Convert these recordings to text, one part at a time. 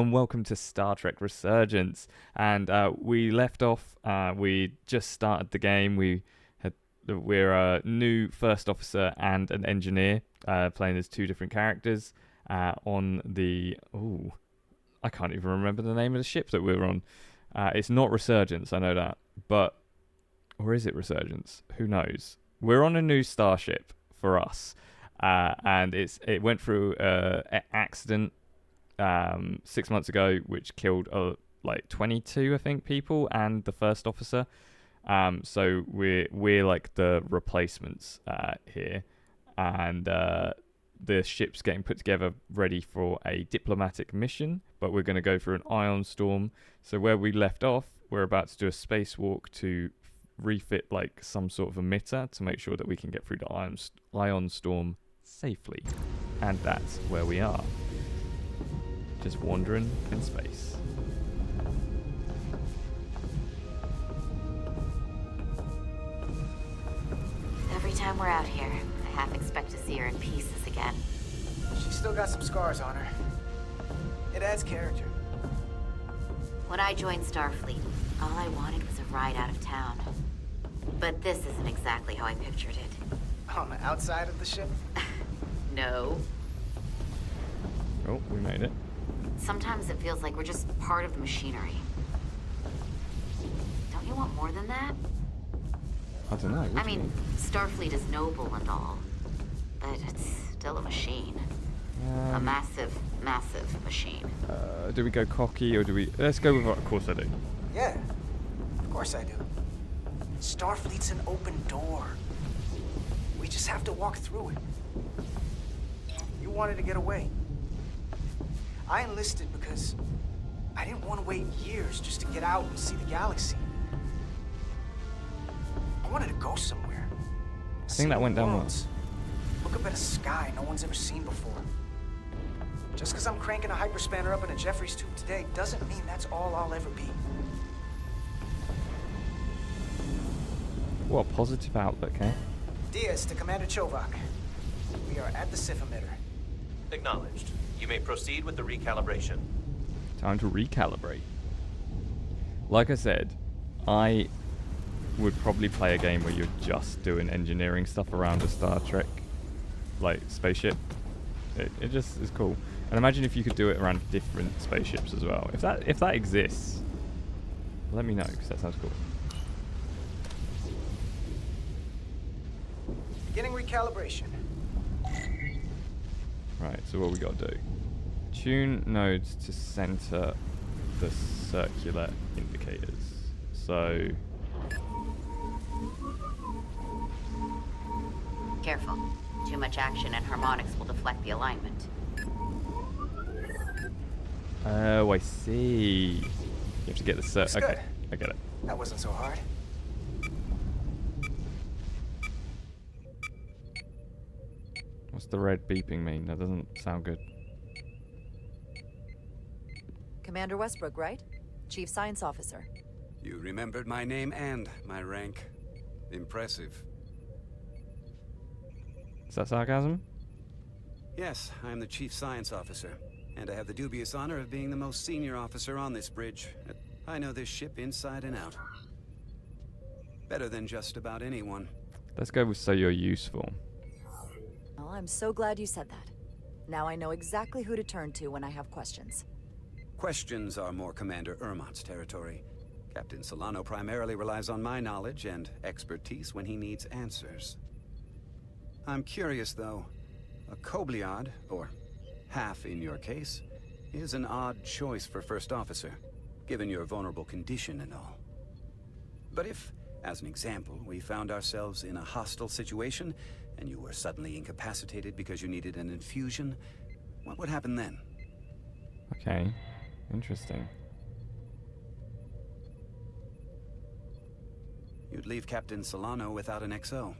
and welcome to Star Trek Resurgence. And we left off. We just started the game. We're a new first officer and an engineer, playing as two different characters on the. Ooh, I can't even remember the name of the ship that we're on. It's not Resurgence, I know that, or is it Resurgence? Who knows? We're on a new starship for us, and it went through an accident 6 months ago, which killed like 22, I think, people and the first officer. So we're like the replacements here, and the ship's getting put together, ready for a diplomatic mission. But we're going to go through an ion storm. So where we left off, we're about to do a spacewalk to refit like some sort of emitter to make sure that we can get through the ion storm safely, and that's where we are. Just wandering in space. Every time we're out here, I half expect to see her in pieces again. She's still got some scars on her. It adds character. When I joined Starfleet, all I wanted was a ride out of town. But this isn't exactly how I pictured it. On the outside of the ship? No. Oh, we made it. Sometimes it feels like we're just part of the machinery. Don't you want more than that? I don't know. What I do you mean, Starfleet is noble and all, but it's still a machine. A massive, massive machine. Do we go cocky or do we... Let's go with... Of course I do. Yeah, of course I do. Starfleet's an open door. We just have to walk through it. You wanted to get away. I enlisted because I didn't want to wait years just to get out and see the galaxy. I wanted to go somewhere. I think that went down well. Look up at a sky no one's ever seen before. Just because I'm cranking a hyperspanner up in a Jeffries tube today doesn't mean that's all I'll ever be. What a positive outlook, eh? Diaz to Commander Chovak. We are at the SIF emitter. Acknowledged. You may proceed with the recalibration. Time to recalibrate. Like I said, I would probably play a game where you're just doing engineering stuff around a Star Trek, like, spaceship. It just is cool. And imagine if you could do it around different spaceships as well. If that exists, let me know, because that sounds cool. Beginning recalibration. Right, so what we got to do? Tune nodes to center the circular indicators. So... Careful. Too much action and harmonics will deflect the alignment. Oh, I see. You have to get the Okay, okay, I get it. that wasn't so hard. What's the red beeping mean? That doesn't sound good. Commander Westbrook, right? Chief Science Officer. You remembered my name and my rank. Impressive. Is that sarcasm? Yes, I'm the Chief Science Officer, and I have the dubious honor of being the most senior officer on this bridge. I know this ship inside and out. Better than just about anyone. Let's go with so you're useful. Well, I'm so glad you said that. Now I know exactly who to turn to when I have questions. Questions are more Commander Ermott's territory. Captain Solano primarily relies on my knowledge and expertise when he needs answers. I'm curious, though. A Kobliad, or half in your case, is an odd choice for First Officer, given your vulnerable condition and all. But if, as an example, we found ourselves in a hostile situation, and you were suddenly incapacitated because you needed an infusion, what would happen then? Okay, interesting. You'd leave Captain Solano without an XO.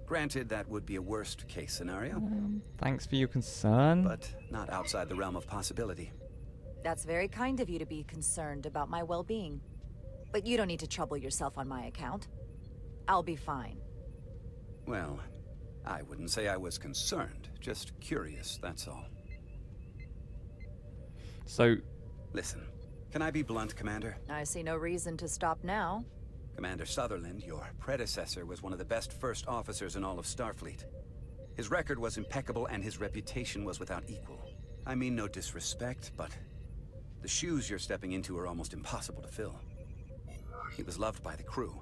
Granted, that would be a worst-case scenario, Thanks for your concern. but not outside the realm of possibility. That's very kind of you to be concerned about my well-being. But you don't need to trouble yourself on my account. I'll be fine. Well, I wouldn't say I was concerned, just curious, that's all. So, Listen, can I be blunt, Commander? I see no reason to stop now. Commander Sutherland, your predecessor, was one of the best first officers in all of Starfleet. His record was impeccable and his reputation was without equal. I mean no disrespect, but the shoes you're stepping into are almost impossible to fill. He was loved by the crew.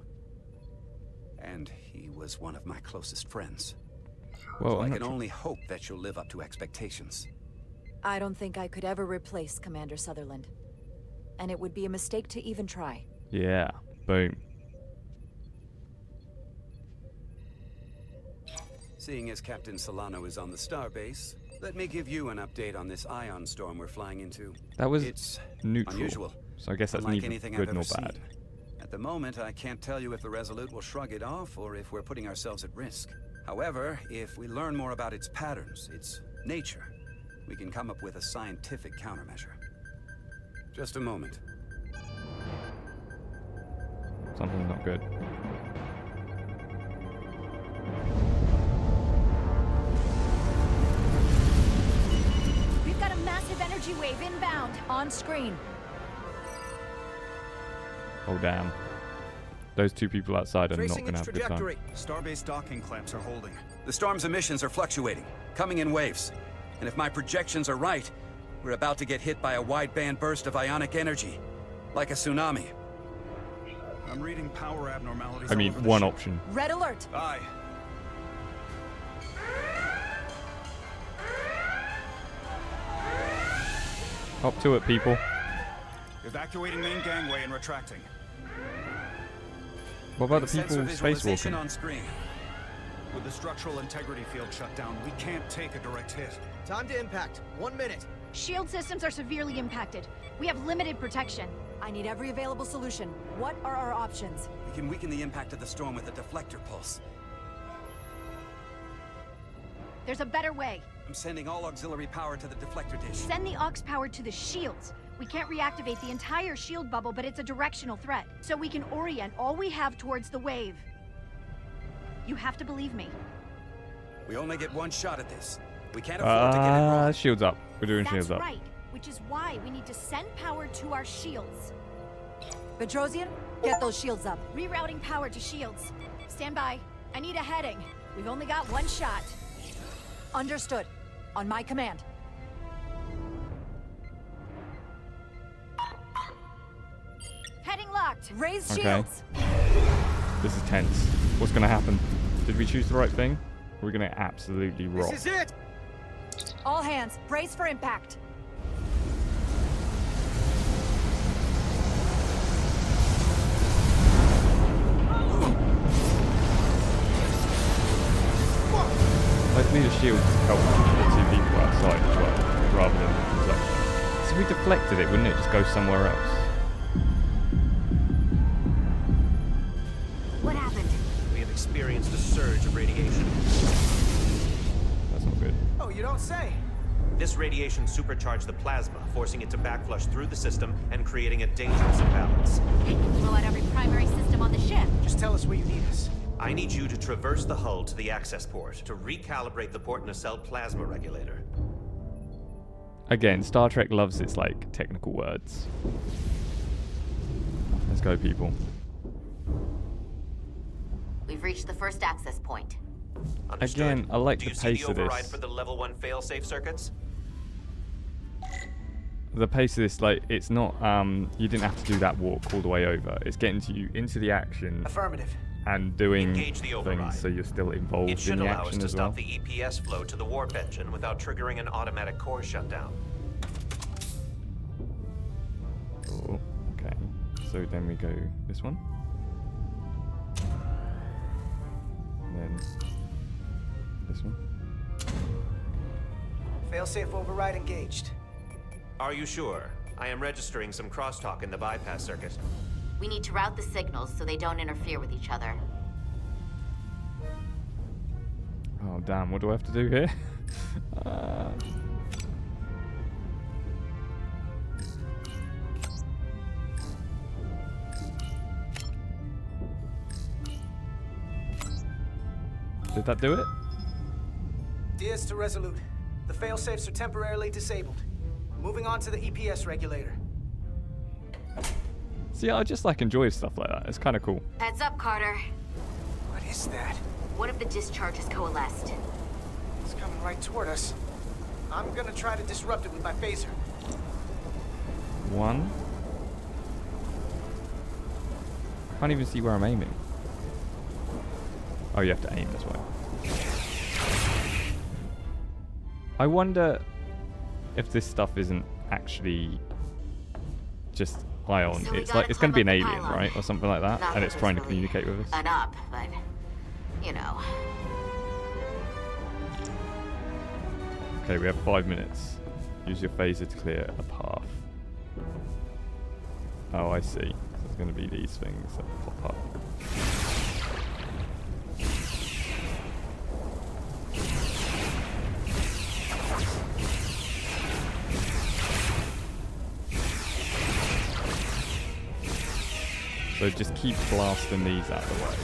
And he was one of my closest friends. well, So I I'm can not only hope that you'll live up to expectations. I don't think I could ever replace Commander Sutherland. And it would be a mistake to even try. yeah, boom. Seeing as Captain Solano is on the starbase, let me give you an update on this ion storm we're flying into. That was It's neutral. unusual. So I guess that's Unlike neither anything good I've nor ever bad. seen. At the moment, I can't tell you if the Resolut will shrug it off or if we're putting ourselves at risk. However, if we learn more about its patterns, its nature, we can come up with a scientific countermeasure. Just a moment. Something's not good. We've got a massive energy wave inbound. On screen. Oh, damn. Those two people outside are not Tracing going to its have a good time. trajectory. Starbase docking clamps are holding. The storm's emissions are fluctuating, coming in waves. And if my projections are right, we're about to get hit by a wideband burst of ionic energy, like a tsunami. I'm reading power abnormalities. I mean, one option. Red alert. Aye. Up to it, people. Evacuating main gangway and retracting. What about the Sensor people visualization spacewalking? on screen. With the structural integrity field shut down, we can't take a direct hit. Time to impact. 1 minute. Shield systems are severely impacted. We have limited protection. I need every available solution. What are our options? We can weaken the impact of the storm with a deflector pulse. There's a better way. I'm sending all auxiliary power to the deflector dish. Send the aux power to the shields. We can't reactivate the entire shield bubble, but it's a directional threat. So we can orient all we have towards the wave. You have to believe me. We only get one shot at this. We can't afford to get it wrong. Shields up. We're doing That's shields up. right, which is why we need to send power to our shields. Petrosian, get those shields up. Rerouting power to shields. Stand by. I need a heading. We've only got one shot. Understood. On my command. Heading locked. Raise Okay. shields. This is tense. What's going to happen? Did we choose the right thing? We're going to absolutely rock. This is it! All hands, brace for impact. I just need a shield to help the two people outside as well, rather than deflection. So if we deflected it, wouldn't it just go somewhere else? What happened? We have experienced a surge of radiation. That's not good. Oh, you don't say. This radiation supercharged the plasma, forcing it to backflush through the system and creating a dangerous imbalance. It can blow out every primary system on the ship. Just tell us where you need us. I need you to traverse the hull to the access port to recalibrate the port nacelle plasma regulator. Again, Star Trek loves its like technical words. Let's go, people. We've reached the first access point. Understood. Again, I like Do the you see pace the of override this. for the level 1 failsafe circuits? The pace of this, like, it's not. You didn't have to do that walk all the way over. It's getting to you into the action Affirmative. and doing Engage the override. things, so you're still involved It should in the allow us action to as well. stop the EPS flow to the warp engine without triggering an automatic core shutdown. Cool. Okay. So then we go this one. And then this one. Failsafe override engaged. Are you sure? I am registering some crosstalk in the bypass circuit. We need to route the signals so they don't interfere with each other. Oh damn! What do I have to do here? Did that do it? Diaz to Resolut. The failsafes are temporarily disabled. Moving on to the EPS regulator. See, I just like enjoy stuff like that. It's kind of cool. Heads up, Carter. What is that? One of the discharges coalesced. It's coming right toward us. I'm gonna try to disrupt it with my phaser. One. I can't even see where I'm aiming. Oh, you have to aim as well. I wonder if this stuff isn't actually just ion. So It's like it's going to be an climb up the alien, pylon. right, or something like that, Not and that it's there's trying to really communicate with us. An up, but you know. Okay, we have 5 minutes. Use your phaser to clear a path. Oh, I see. So it's going to be these things that pop up. So just keep blasting these out of the way.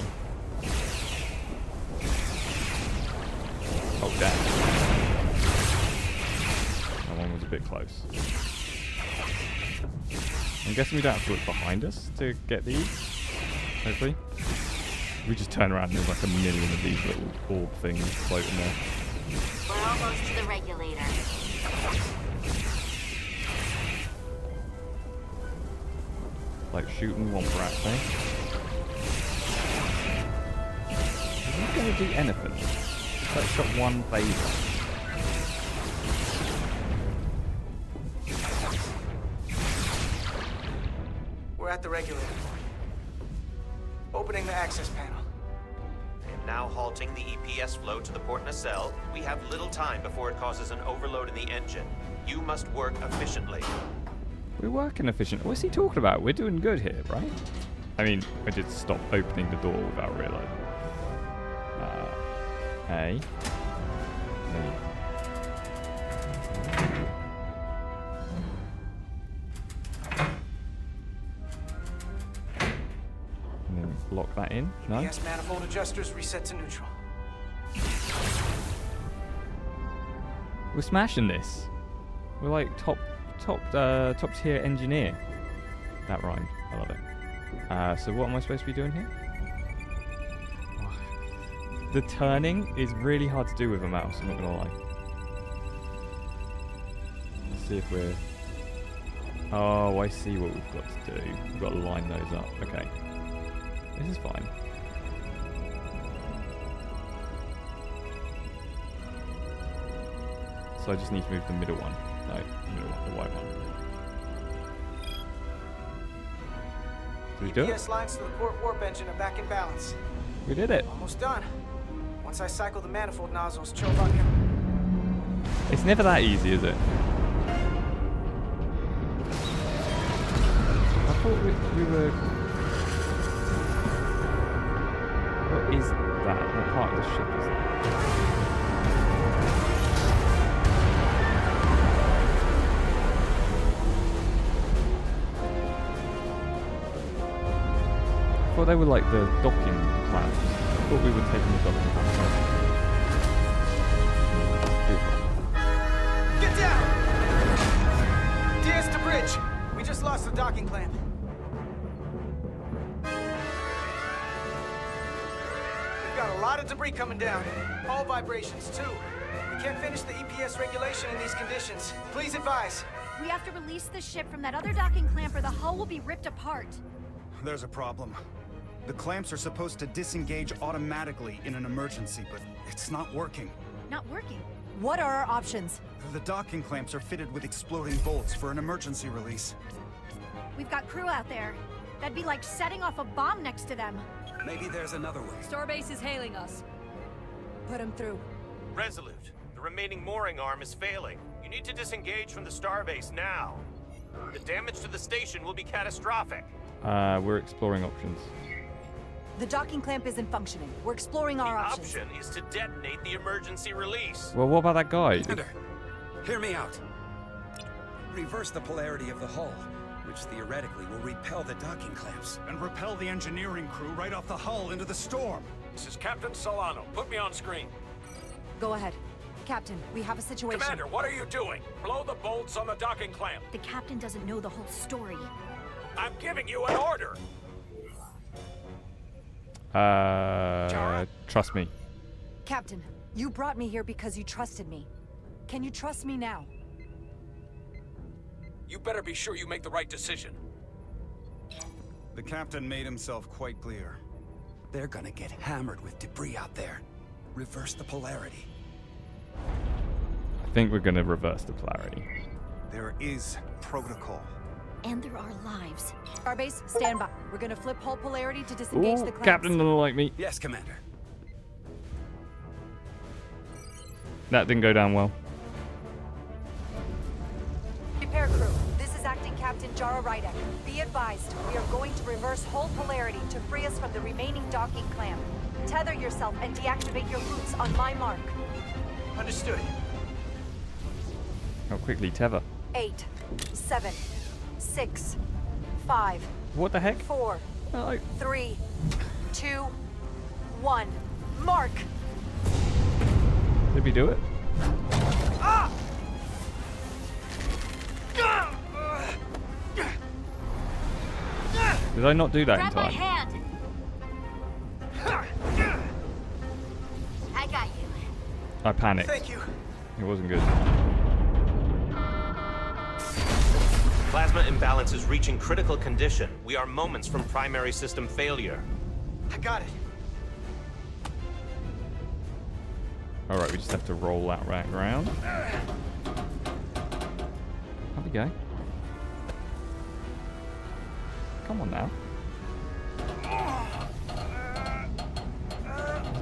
Oh, damn. That one was a bit close. I'm guessing we don't have to look behind us to get these. Hopefully. We just turn around and there's like a million of these little orb things floating there. We're almost to the regulator. Like shooting one rat thing. Is he going to do anything? Let's shot one phaser. We're at the regulator. Opening the access panel. And now halting the EPS flow to the port nacelle. We have little time before it causes an overload in the engine. You must work efficiently. We're working efficient. What's he talking about? We're doing good here, right? I mean, I did stop opening the door without realizing. A. And then lock that in. No? EPS manifold adjusters reset to neutral. We're smashing this. We're like top tier engineer. That rhymed. I love it. So what am I supposed to be doing here? Oh, the turning is really hard to do with a mouse, I'm not gonna lie. Let's see if we're... Oh, I see what we've got to do. We've got to line those up. Okay. This is fine. So I just need to move the middle one. No, the middle one, the white one. Did we do it? EPS lines to the port warp engine are back in balance. We did it. Almost done. Once I cycle the manifold nozzles, choke on him. It's never that easy, is it? I thought we were... What is that? What part of the ship is that? I thought they were like the docking clamps. I thought we were taking the docking clamps off. Beautiful. Get down! Diaz to bridge. We just lost the docking clamp. We've got a lot of debris coming down. All vibrations, too. We can't finish the EPS regulation in these conditions. Please advise. We have to release the ship from that other docking clamp or the hull will be ripped apart. There's a problem. The clamps are supposed to disengage automatically in an emergency, but it's not working. Not working. What are our options? The docking clamps are fitted with exploding bolts for an emergency release. We've got crew out there. That'd be like setting off a bomb next to them. Maybe there's another way. Starbase is hailing us. Put him through. Resolut, the remaining mooring arm is failing. You need to disengage from the starbase now. The damage to the station will be catastrophic. We're exploring options. The docking clamp isn't functioning. We're exploring our options. The option is to detonate the emergency release. Well, what about that guy? Commander, hear me out. Reverse the polarity of the hull, which theoretically will repel the docking clamps. And repel the engineering crew right off the hull into the storm. This is Captain Solano. Put me on screen. Go ahead. Captain, we have a situation. Commander, what are you doing? Blow the bolts on the docking clamp. The captain doesn't know the whole story. I'm giving you an order. Trust me. Captain, you brought me here because you trusted me. Can you trust me now? You better be sure you make the right decision. The captain made himself quite clear. They're gonna get hammered with debris out there. Reverse the polarity. I think we're gonna reverse the polarity. There is protocol. And there are lives. Starbase, stand by. We're gonna flip hull polarity to disengage the clamps. Captain doesn't like me. Yes, Commander. That didn't go down well. Repair crew, this is Acting Captain Jara Rydek. Be advised, we are going to reverse hull polarity to free us from the remaining docking clamp. Tether yourself and deactivate your boots on my mark. Understood. How quickly, tether. 8, 7, 6, 5, What the heck? 4, Oh, 3, 2, 1. Mark! did we do it? Did I not do that in Grab my time? hand! I got you. I panicked. Thank you. It wasn't good. Plasma imbalance is reaching critical condition. We are moments from primary system failure. I got it. Alright, we just have to roll that rack around. How we go? Come on now.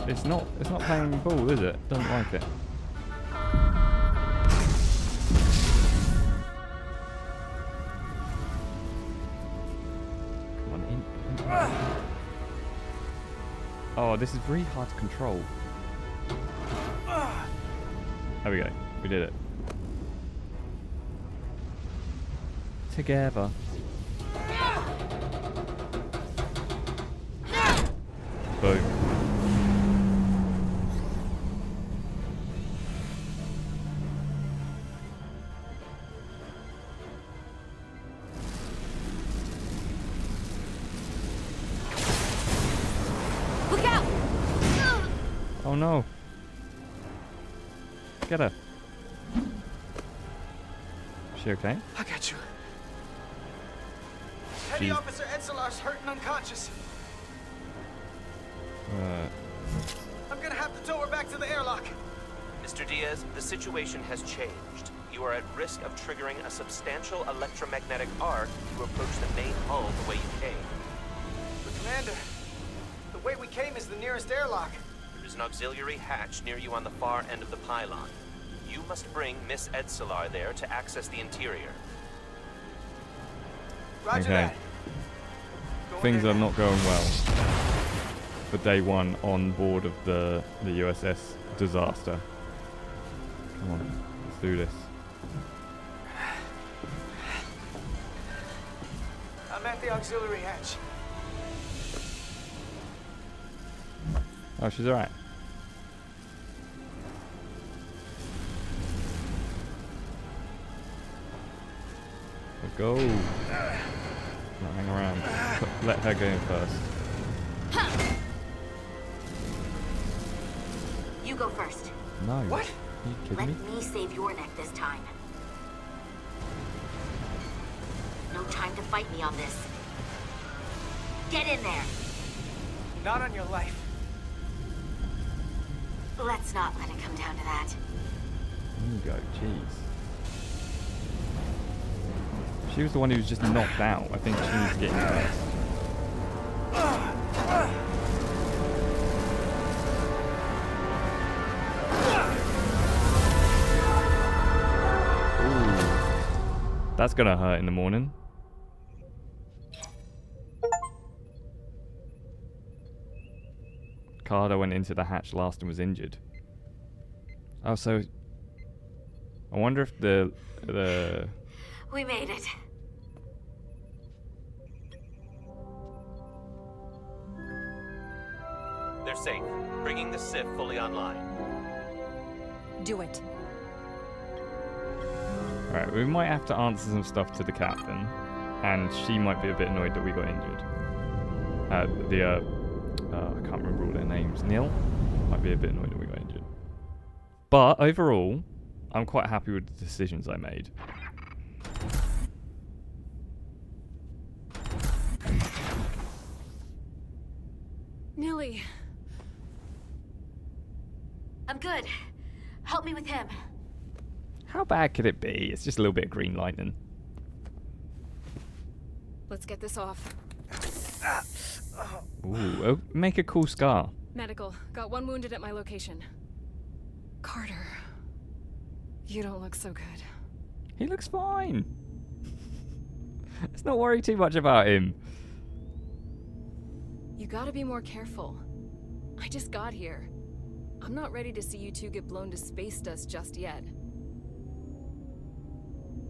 It's not playing ball, is it? Doesn't like it. Come on in. Oh, this is really hard to control. There we go. We did it. Together. Boom. Look out! Oh no. Get her. Is she okay? I got you. She's- Petty Officer Edselar's hurt and unconscious. I'm gonna have to tow her back to the airlock. Mr. Diaz, the situation has changed. You are at risk of triggering a substantial electromagnetic arc to approach the main hull the way you came. But Commander, the way we came is the nearest airlock. There is an auxiliary hatch near you on the far end of the pylon. You must bring Miss Edselar there to access the interior. Roger Okay. that. Going Things there are now. not going well for day one on board of the USS Disaster. Come on, let's do this. I'm at the auxiliary hatch. Oh, she's alright. Let's go. Not hang around. Let her go in first. You go first. No. What? Are you kidding Let me? me save your neck this time. No time to fight me on this. Get in there. Not on your life. Let's not let it come down to that. There you go, jeez. She was the one who was just knocked out. I think she needs to get in first. Ooh. That's gonna hurt in the morning. Carter went into the hatch last and was injured. Oh, so I wonder if the We made it. They're safe, bringing the SIF fully online. Do it. Alright, we might have to answer some stuff to the captain, and she might be a bit annoyed that we got injured. I can't remember all their names. Neil might be a bit annoyed that we got injured. But overall, I'm quite happy with the decisions I made. Nilly. I'm good. Help me with him. How bad could it be? It's just a little bit of green lightning. Let's get this off. Ooh, oh, make a cool scar. Medical. Got one wounded at my location. Carter. You don't look so good. He looks fine. Let's not worry too much about him. You gotta be more careful. I just got here. I'm not ready to see you two get blown to space dust just yet.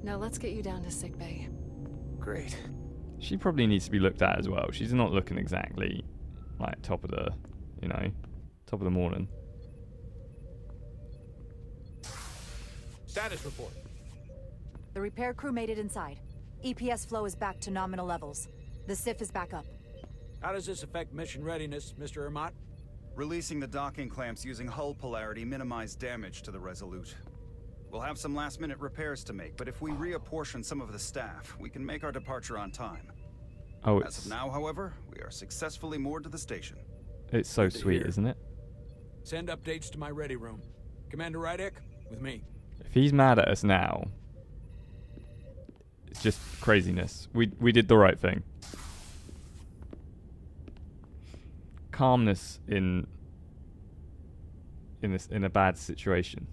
Now let's get you down to sickbay. Great. She probably needs to be looked at as well. She's not looking exactly like top of the, you know, top of the morning. Status report. The repair crew made it inside. EPS flow is back to nominal levels. The SIF is back up. How does this affect mission readiness, Mr. Ermot? Releasing the docking clamps using hull polarity minimized damage to the Resolut. We'll have some last-minute repairs to make, but if we reapportion some of the staff, we can make our departure on time. Oh, As of now, however, we are successfully moored to the station. It's so sweet, isn't it? Send updates to my ready room. Commander Rydek, with me. If he's mad at us now, it's just craziness. We did the right thing. Calmness in a bad situation,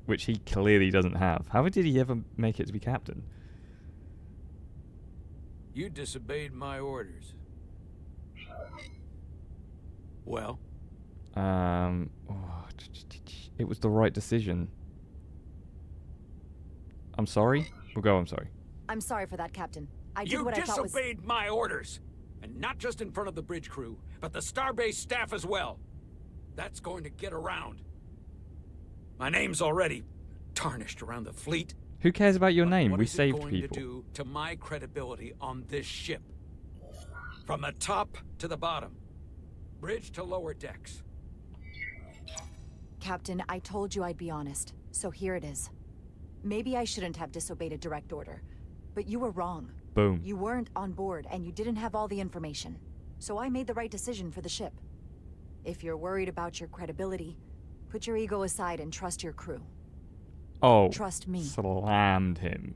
which he clearly doesn't have. How did he ever make it to be captain? You disobeyed my orders. Well? It was the right decision. I'm sorry? We'll go, I'm sorry. I'm sorry for that, Captain. I did You what I thought was... disobeyed my orders! And not just in front of the bridge crew, but the Starbase staff as well. That's going to get around. My name's already tarnished around the fleet. Who cares about your name? What We is it saved going people. to do to my credibility on this ship? From the top to the bottom. Bridge to lower decks. Captain, I told you I'd be honest, so here it is. Maybe I shouldn't have disobeyed a direct order, but you were wrong. Boom. You weren't on board, and you didn't have all the information. So I made the right decision for the ship. If you're worried about your credibility, put your ego aside and trust your crew. Oh, Trust me. Slammed him.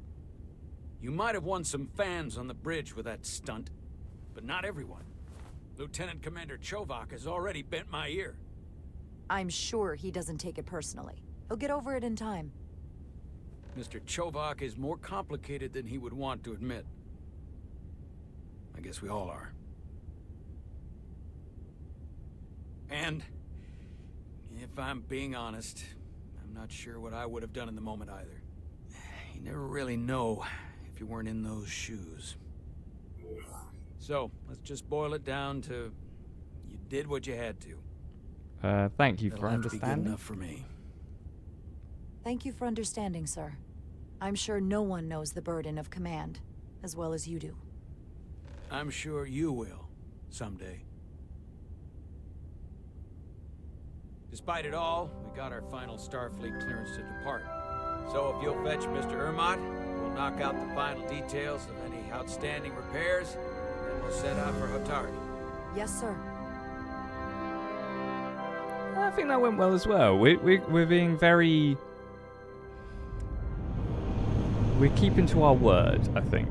You might have won some fans on the bridge with that stunt, but not everyone. Lieutenant Commander Chovak has already bent my ear. I'm sure he doesn't take it personally. He'll get over it in time. Mr. Chovak is more complicated than he would want to admit. I guess we all are. And, if I'm being honest, I'm not sure what I would have done in the moment either. You never really know if you weren't in those shoes. So, let's just boil it down to you did what you had to. Thank you That'll for have to be good understanding. enough for me. Thank you for understanding, sir. I'm sure no one knows the burden of command as well as you do. I'm sure you will, someday. Despite it all, we got our final Starfleet clearance to depart. So if you'll fetch Mr. Ermot, we'll knock out the final details of any outstanding repairs, and then we'll set out for Hotari. Yes, sir. I think that went well as well. We're being very... We're keeping to our word, I think.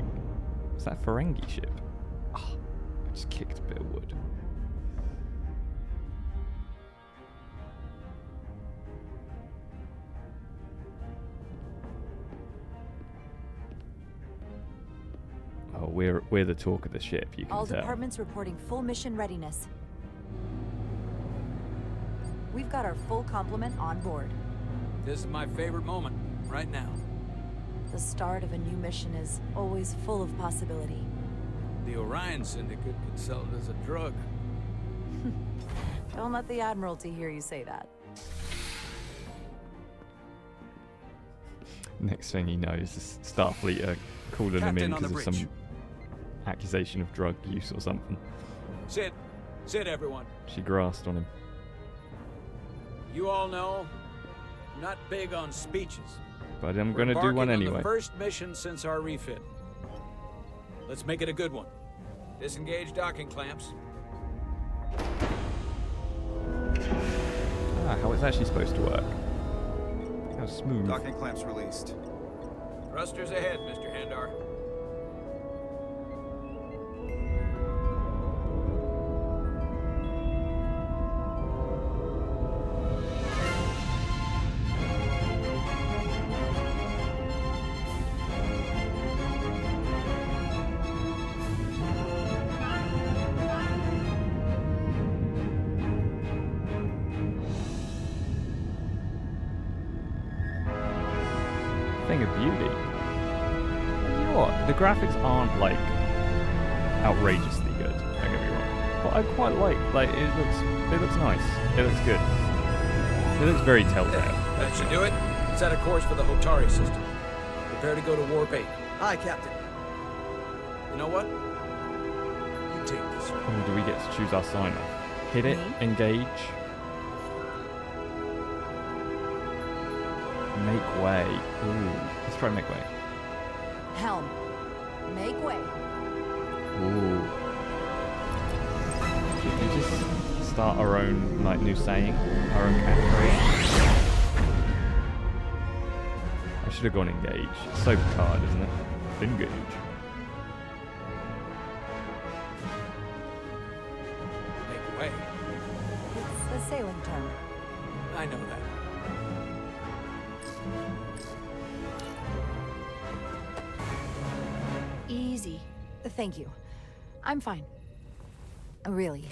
Is that a Ferengi ship? Oh, I just kicked a bit of wood. Oh, we're the talk of the ship, you can All tell. departments reporting full mission readiness. We've got our full complement on board. This is my favorite moment, right now. The start of a new mission is always full of possibility. The Orion Syndicate could sell it as a drug. Don't let the Admiralty hear you say that. Next thing he knows, the Starfleet are calling him in Captain on the because of some bridge. accusation of drug use or something. Sit. Sit, everyone. She grasped on him. You all know, I'm not big on speeches. But I'm going to do Embarking one on anyway. the first mission since our refit. Let's make it a good one. Disengage docking clamps. Ah, how it's actually supposed to work. How smooth. Docking clamps released. Thrusters ahead, Mr. Handar. Thing of beauty. You know what? The graphics aren't like outrageously good. Don't get me wrong, but I quite like it looks nice. It looks good. It looks very telltale. That should do it. Set a course for the Hotari system. Prepare to go to Warp 8. Hi, Captain. You know what? You take this one. Oh, do we get to choose our sign off? Hit it. Me? Engage. Make way. Ooh. Let's try make way. Helm. Make way. Ooh. Should we just start our own like new saying? Our own catchphrase? I should have gone engage. It's so Picard, isn't it? Engage. Make way. It's a sailing term. I know that. Easy. Thank you. I'm fine. Really,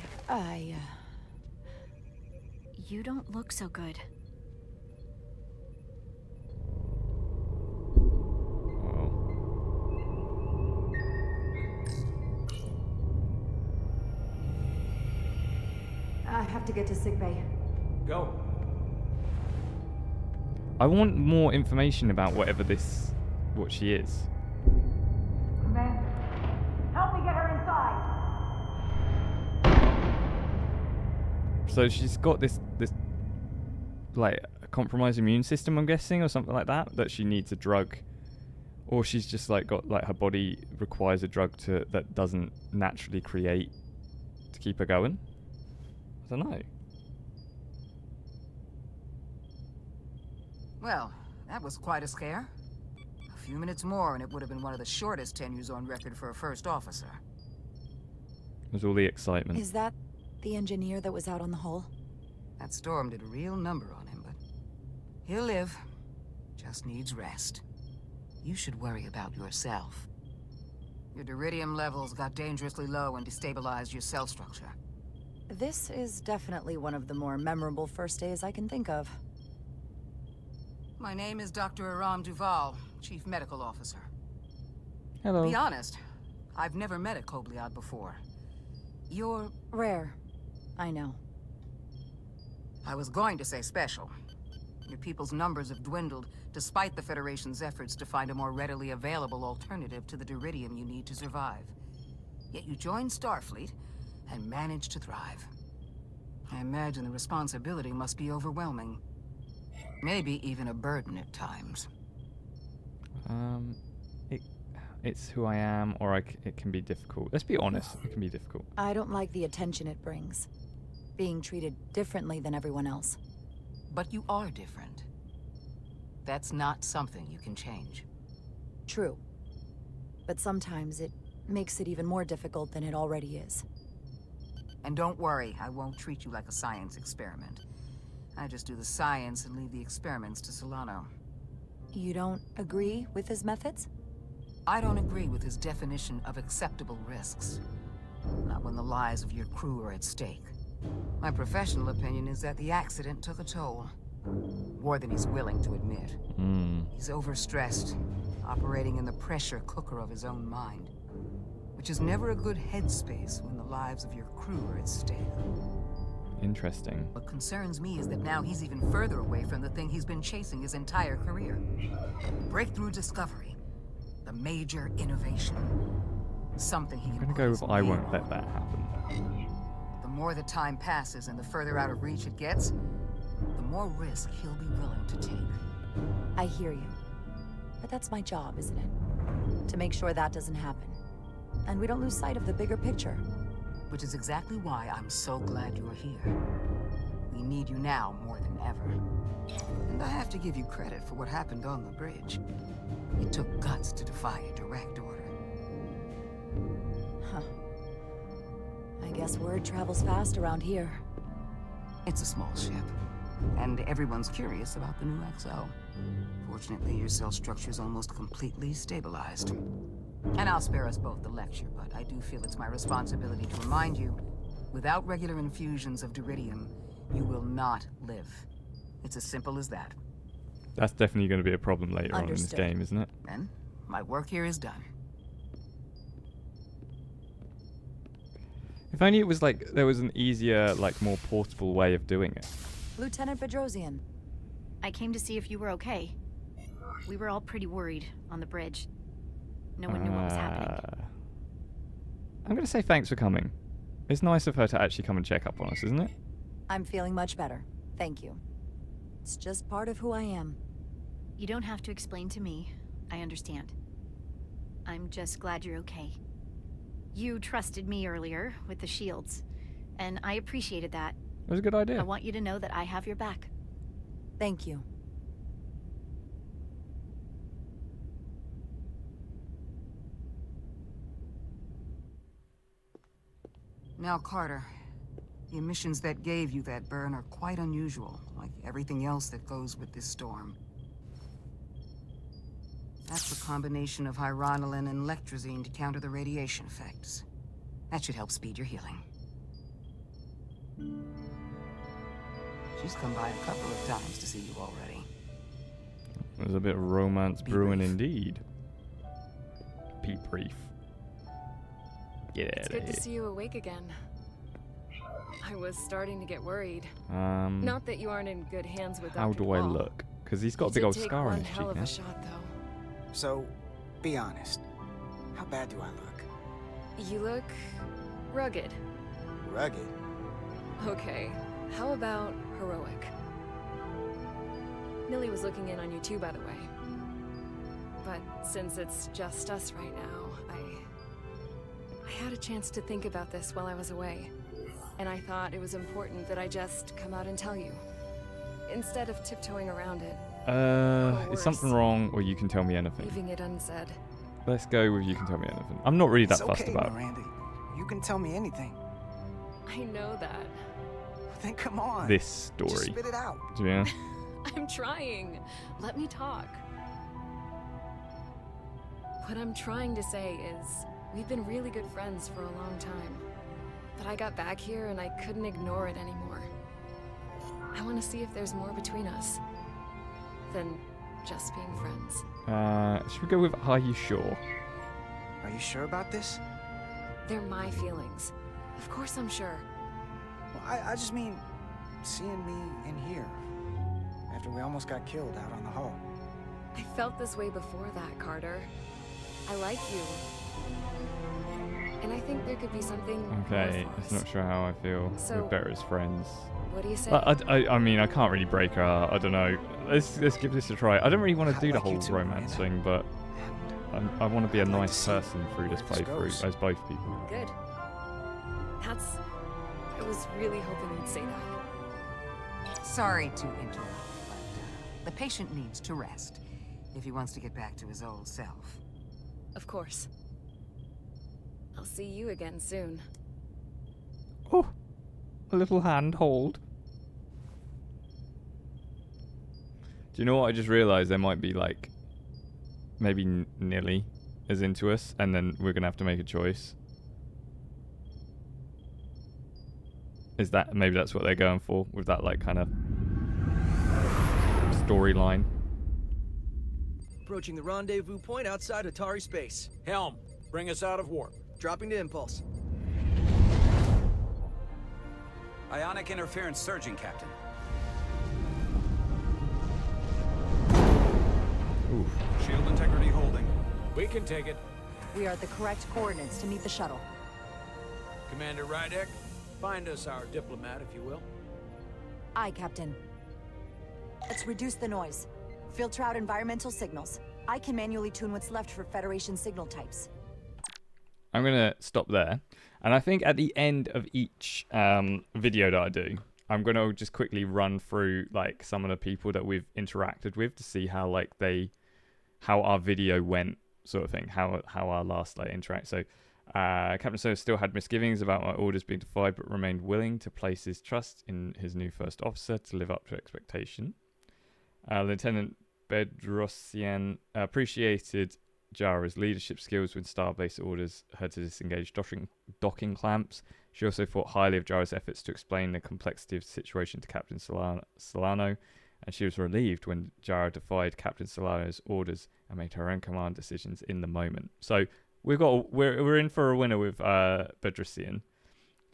You don't look so good. Oh. I have to get to sickbay. Go. I want more information about what she is. Commander, help me get her inside. So she's got this like a compromised immune system, I'm guessing, or something like that she needs a drug, or she's just like got like her body requires a drug that doesn't naturally create to keep her going. I don't know. Well, that was quite a scare. A few minutes more and it would have been one of the shortest tenures on record for a first officer. There's all the excitement. Is that the engineer that was out on the hull? That storm did a real number on him, but he'll live. Just needs rest. You should worry about yourself. Your deridium levels got dangerously low and destabilized your cell structure. This is definitely one of the more memorable first days I can think of. My name is Dr. Aram Duval, Chief Medical Officer. Hello. To be honest, I've never met a Kobliad before. You're... Rare. I know. I was going to say special. Your people's numbers have dwindled, despite the Federation's efforts to find a more readily available alternative to the deridium you need to survive. Yet you joined Starfleet, and managed to thrive. I imagine the responsibility must be overwhelming. Maybe even a burden at times. It's who I am, or it can be difficult. Let's be honest, it can be difficult. I don't like the attention it brings. Being treated differently than everyone else. But you are different. That's not something you can change. True. But sometimes it makes it even more difficult than it already is. And don't worry, I won't treat you like a science experiment. I just do the science and leave the experiments to Solano. You don't agree with his methods? I don't agree with his definition of acceptable risks. Not when the lives of your crew are at stake. My professional opinion is that the accident took a toll. More than he's willing to admit. He's overstressed, operating in the pressure cooker of his own mind. Which is never a good headspace when the lives of your crew are at stake. Interesting. What concerns me is that now he's even further away from the thing he's been chasing his entire career. Breakthrough discovery. The major innovation. Something he can I'm gonna put go his with I name won't on. let that happen. The more the time passes and the further out of reach it gets, the more risk he'll be willing to take. I hear you. But that's my job, isn't it? To make sure that doesn't happen. And we don't lose sight of the bigger picture. Which is exactly why I'm so glad you're here. We need you now more than ever. And I have to give you credit for what happened on the bridge. It took guts to defy a direct order. Huh. I guess word travels fast around here. It's a small ship, and everyone's curious about the new XO. Fortunately, your cell structure's almost completely stabilized. And I'll spare us both the lecture, but I do feel it's my responsibility to remind you, without regular infusions of Duridium, you will not live. It's as simple as that. That's definitely going to be a problem later on in this Understood. game, isn't it? Then, my work here is done. If only it was like there was an easier, like more portable way of doing it. Lieutenant Bedrosian. I came to see if you were okay. We were all pretty worried on the bridge. No one knew what was happening. I'm going to say thanks for coming. It's nice of her to actually come and check up on us, isn't it? I'm feeling much better. Thank you. It's just part of who I am. You don't have to explain to me. I understand. I'm just glad you're okay. You trusted me earlier with the shields, and I appreciated that. It was a good idea. I want you to know that I have your back. Thank you. Now, Carter, the emissions that gave you that burn are quite unusual, like everything else that goes with this storm. That's a combination of hyronolin and lectrazine to counter the radiation effects. That should help speed your healing. She's come by a couple of times to see you already. There's a bit of romance brewing indeed. Be brief. Get It's out good of to here. see you awake again. I was starting to get worried. Not that you aren't in good hands with How Dr. do I Duvall. look? Because he's got You a big did old take scar on one his hell cheek of now. a shot, though. So, be honest. How bad do I look? You look rugged. Rugged? Okay, how about heroic? Millie was looking in on you too, by the way. But since it's just us right now, I had a chance to think about this while I was away. And I thought it was important that I just come out and tell you. Instead of tiptoeing around it. Is something wrong, or you can tell me anything? Leaving it unsaid. Let's go with you can tell me anything. I'm not really that It's fussed okay, about it. Miranda. You can tell me anything. I know that. Then come on. This story. Just spit it out. Yeah. I'm trying. Let me talk. What I'm trying to say is, we've been really good friends for a long time. But I got back here and I couldn't ignore it anymore. I want to see if there's more between us than just being friends. Should we go with are you sure? Are you sure about this? They're my feelings. Of course I'm sure. Well, I just mean, seeing me in here, after we almost got killed out on the hull. I felt this way before that, Carter. I like you. And I think there could be something Okay, more for I'm us. not sure how I feel. So, We're better as friends. What do you say? I mean, I can't really break her heart. I don't know. Let's give this a try. I don't really want to do the whole romance thing, but I want to be a nice person through this playthrough as both people. Good. I was really hoping you'd say that. Sorry to interrupt, but the patient needs to rest if he wants to get back to his old self. Of course. I'll see you again soon. Oh, a little hand hold. Do you know what I just realised? There might be like, maybe Nilly is into us, and then we're gonna have to make a choice. Is that maybe that's what they're going for with that like kind of storyline? Approaching the rendezvous point outside Atari space. Helm, bring us out of warp. Dropping to impulse. Ionic interference surging, Captain. Oof. Shield integrity holding. We can take it. We are at the correct coordinates to meet the shuttle. Commander Rydek, find us our diplomat, if you will. Aye, Captain. Let's reduce the noise. Filter out environmental signals. I can manually tune what's left for Federation signal types. I'm going to stop there. And I think at the end of each video that I do, I'm going to just quickly run through like some of the people that we've interacted with to see how like how our video went, sort of thing, how our last like interact. So Captain Solo still had misgivings about my orders being defied, but remained willing to place his trust in his new first officer to live up to expectation. Lieutenant Bedrosian appreciated Jara's leadership skills when Starbase orders her to disengage docking clamps. She also thought highly of Jara's efforts to explain the complexity of the situation to Captain Solano, and she was relieved when Jara defied Captain Solano's orders and made her own command decisions in the moment. So we're in for a winner with Bedrosian.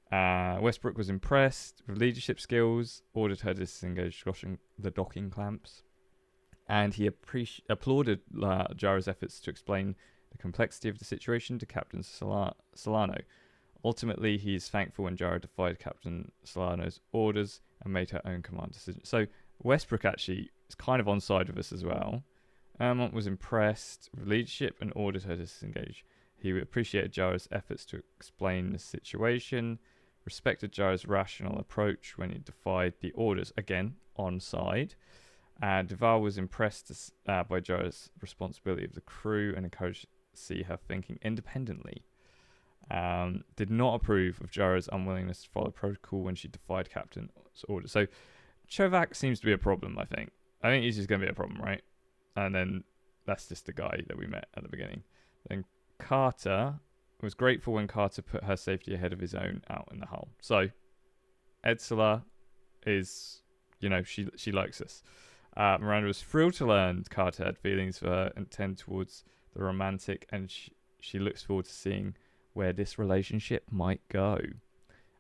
Westbrook was impressed with leadership skills, ordered her to disengage the docking clamps, and he applauded Jara's efforts to explain the complexity of the situation to Captain Solano. Ultimately, he's thankful when Jara defied Captain Solano's orders and made her own command decision. So Westbrook actually is kind of on side with us as well. Ermont was impressed with leadership and ordered her to disengage. He appreciated Jara's efforts to explain the situation, respected Jara's rational approach when he defied the orders. Again, on side. Duval was impressed by Jara's responsibility of the crew and encouraged to see her thinking independently. Did not approve of Jara's unwillingness to follow protocol when she defied Captain's orders. So Chovak seems to be a problem, I think. I think he's just going to be a problem, right? And then that's just the guy that we met at the beginning. Then Carter was grateful when Carter put her safety ahead of his own out in the hull. So Edsela is, she likes us. Miranda was thrilled to learn Carter had feelings for her and tend towards the romantic, and she looks forward to seeing where this relationship might go.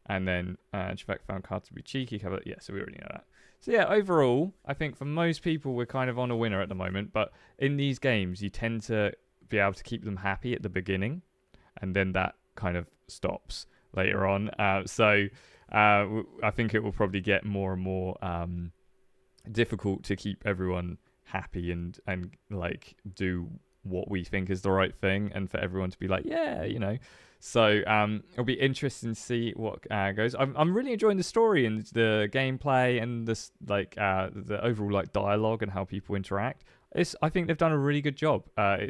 And then Chovak found Carter to be cheeky. Yeah, so we already know that. So yeah, overall, I think for most people, we're kind of on a winner at the moment. But in these games, you tend to be able to keep them happy at the beginning, and then that kind of stops later on. So I think it will probably get more and more difficult to keep everyone happy and like do what we think is the right thing, and for everyone to be like, yeah. So it'll be interesting to see what goes. I'm really enjoying the story and the gameplay and this the overall like dialogue and how people interact. I think they've done a really good job. I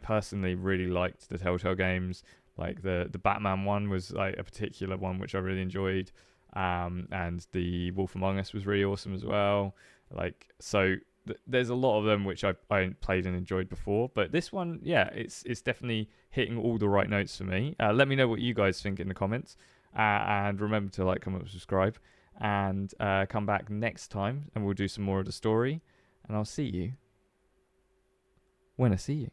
personally really liked the Telltale games. Like the Batman one was like a particular one which I really enjoyed. And the Wolf Among Us was really awesome as well. There's a lot of them which I played and enjoyed before, but this one, yeah, it's definitely hitting all the right notes for me. Let me know what you guys think in the comments, and remember to like, comment, subscribe, and come back next time, and we'll do some more of the story. And I'll see you when I see you.